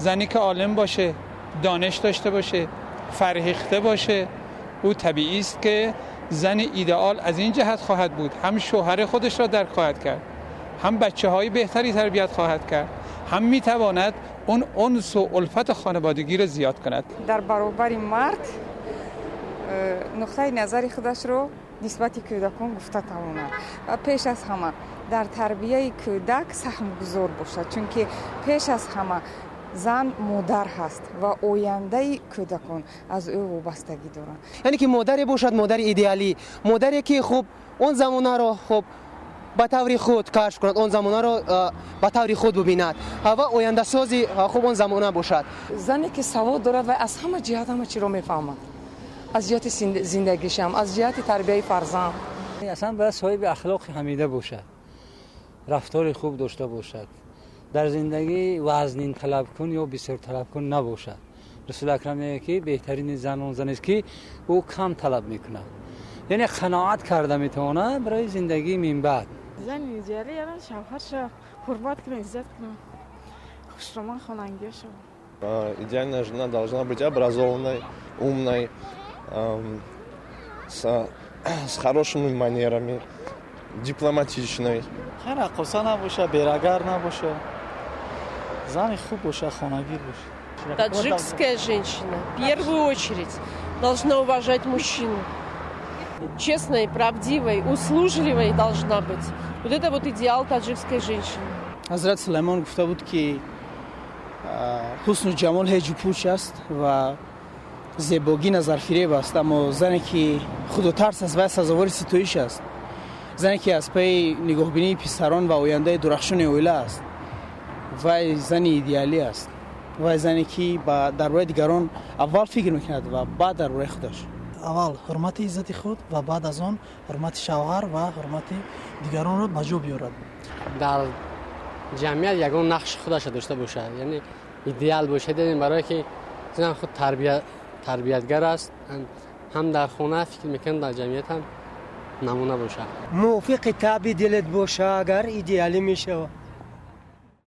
زنی که عالم باشه، دانش داشته باشه، فرهیخته باشه، او طبیعی است که زن ایدئال از این جهت خواهد بود، هم شوهر خودش را درک خواهد کرد، هم بچه‌های بهتری تربیت خواهد کرد، هم میتواند اون انس و الفت خانوادگی را زیاد کند. در برابر مرد نقطه نظر خودش رو نسبت کودکان گفته تواند و پیش از همه در تربیت کودک سهمگذار باشد، چون که پیش از همه زن مادر هست و آینده کودکان از او وابستگی دارند. یعنی که مادری باشد، مادر ایدئالی، مادری که خوب اون زمانه رو خوب به طور خود کشف کند، اون زمانه رو به طور خود ببیند و آینده سازی خوب اون زمانه باشد. زنی که سواد دارد و از همه جهت همه چی رو میفهمد، از جهت زندگیش هم، از جهت تربیت فرزند. اصلا باید صاحب اخلاق حمیده باشد، رفتار خوب داشته باشد، در زندگی وزنین طلب کن یا بسیار طلب کن نباشد. رسول اکرم میگه که بهترین زن اون زنی است که او کم طلب میکنه، یعنی قناعت کرده میتونه برای زندگی من بعد. زن ایدئالی یعنی شوهرش حرمت کنه، عزت کنه، خوشرومان خانگیش. Идеальная жена должна быть образованной, умной, с хорошими манерами, дипломатичной. رقاصه نباشه، بیره‌گر نباشه، زن خوب باشه، خانگیر باشه. Таджикская женщина в первую очередь должна уважать мужчину. Честной, правдивой, услужливой должна быть. Вот это вот идеал таджикской женщины. حضرت سلیمان گفته بود که حسن و جمال هیچ پوچ است و زیبایی نظر فریب است، اما زنی که خود و ترس است و سزاوار ستایش است، زنی که از پی نگاهبینی پسران و آینده درخشان اویله است و زن ایدئالی است و زنی که در روی دیگران اول فکر میکند و بعد در روی خودش. اول حرمت عزت خود و بعد از آن حرمت شوهر و حرمت دیگران را به جا بیارد. در جمعیت یگان نقش خودش داشته باشه، یعنی ایدئال باشه، دیدیم برای که زن خود تربیتگر است، هم در خانه فکر میکنه، در جمعیت هم نمونه باشه. موافق طبع دلت باشه، اگر ایدئالی میشه